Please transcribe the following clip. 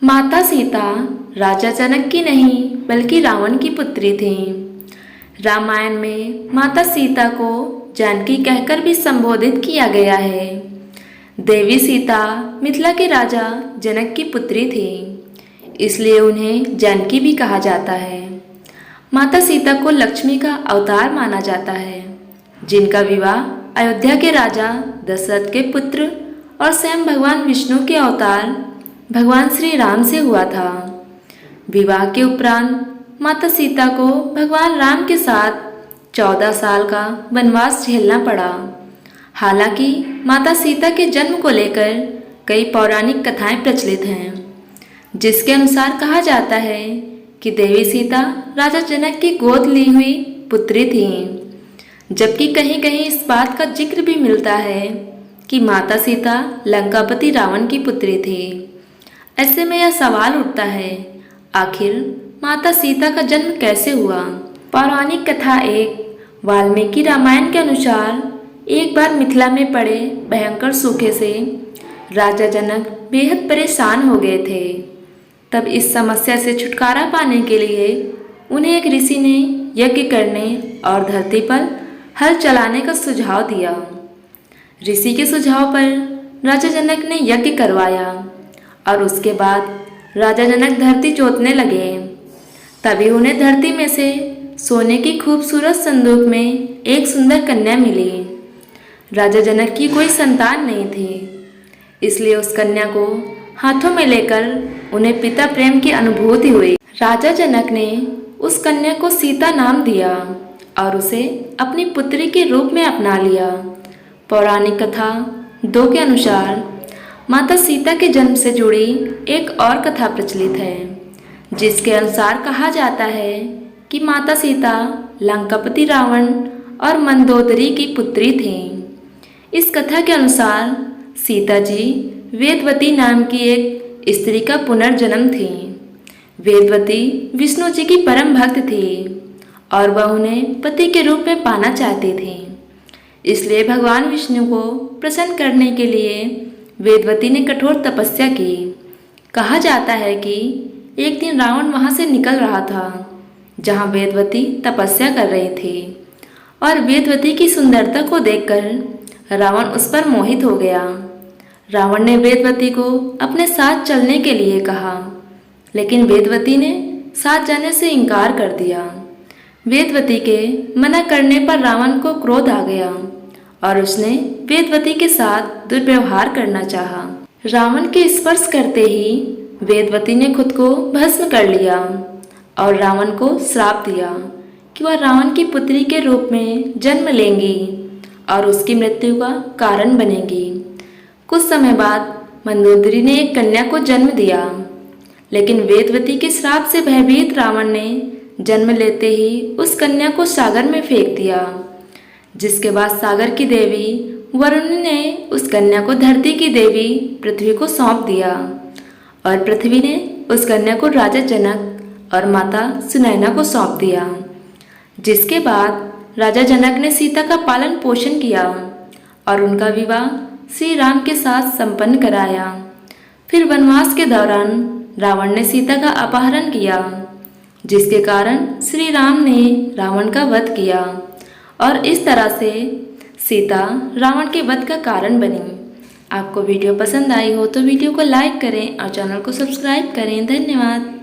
माता सीता राजा जनक की नहीं बल्कि रावण की पुत्री थीं। रामायण में माता सीता को जानकी कहकर भी संबोधित किया गया है। देवी सीता मिथिला के राजा जनक की पुत्री थी, इसलिए उन्हें जानकी भी कहा जाता है। माता सीता को लक्ष्मी का अवतार माना जाता है, जिनका विवाह अयोध्या के राजा दशरथ के पुत्र और स्वयं भगवान विष्णु के अवतार भगवान श्री राम से हुआ था। विवाह के उपरांत माता सीता को भगवान राम के साथ 14 साल का वनवास झेलना पड़ा। हालांकि माता सीता के जन्म को लेकर कई पौराणिक कथाएं प्रचलित हैं, जिसके अनुसार कहा जाता है कि देवी सीता राजा जनक की गोद ली हुई पुत्री थीं, जबकि कहीं कहीं इस बात का जिक्र भी मिलता है कि माता सीता लंकापति रावण की पुत्री थी। ऐसे में यह सवाल उठता है, आखिर माता सीता का जन्म कैसे हुआ। पौराणिक कथा एक वाल्मीकि रामायण के अनुसार एक बार मिथिला में पड़े भयंकर सूखे से राजा जनक बेहद परेशान हो गए थे। तब इस समस्या से छुटकारा पाने के लिए उन्हें एक ऋषि ने यज्ञ करने और धरती पर हल चलाने का सुझाव दिया। ऋषि के सुझाव पर राजा जनक ने यज्ञ करवाया और उसके बाद राजा जनक धरती जोतने लगे। तभी उन्हें धरती में से सोने की खूबसूरत संदूक में एक सुंदर कन्या मिली। राजा जनक की कोई संतान नहीं थी, इसलिए उस कन्या को हाथों में लेकर उन्हें पिता प्रेम की अनुभूति हुई। राजा जनक ने उस कन्या को सीता नाम दिया और उसे अपनी पुत्री के रूप में अपना लिया। पौराणिक कथा 2 के अनुसार माता सीता के जन्म से जुड़ी एक और कथा प्रचलित है, जिसके अनुसार कहा जाता है कि माता सीता लंकापति रावण और मंदोदरी की पुत्री थीं। इस कथा के अनुसार सीता जी वेदवती नाम की एक स्त्री का पुनर्जन्म थी। वेदवती विष्णु जी की परम भक्त थी और वह उन्हें पति के रूप में पाना चाहती थी। इसलिए भगवान विष्णु को प्रसन्न करने के लिए वेदवती ने कठोर तपस्या की। कहा जाता है कि एक दिन रावण वहां से निकल रहा था जहां वेदवती तपस्या कर रही थी, और वेदवती की सुंदरता को देखकर रावण उस पर मोहित हो गया। रावण ने वेदवती को अपने साथ चलने के लिए कहा, लेकिन वेदवती ने साथ जाने से इनकार कर दिया। वेदवती के मना करने पर रावण को क्रोध आ गया और उसने वेदवती के साथ दुर्व्यवहार करना चाहा। रावण के स्पर्श करते ही वेदवती ने खुद को भस्म कर लिया और रावण को श्राप दिया कि वह रावण की पुत्री के रूप में जन्म लेंगी और उसकी मृत्यु का कारण बनेगी। कुछ समय बाद मंदोदरी ने एक कन्या को जन्म दिया, लेकिन वेदवती के श्राप से भयभीत रावण ने जन्म लेते ही उस कन्या को सागर में फेंक दिया, जिसके बाद सागर की देवी वरुण ने उस कन्या को धरती की देवी पृथ्वी को सौंप दिया और पृथ्वी ने उस कन्या को राजा जनक और माता सुनैना को सौंप दिया। जिसके बाद राजा जनक ने सीता का पालन पोषण किया और उनका विवाह श्री राम के साथ संपन्न कराया। फिर वनवास के दौरान रावण ने सीता का अपहरण किया, जिसके कारण श्री राम ने रावण का वध किया और इस तरह से सीता रावण के वध का कारण बनी। आपको वीडियो पसंद आई हो तो वीडियो को लाइक करें और चैनल को सब्सक्राइब करें। धन्यवाद।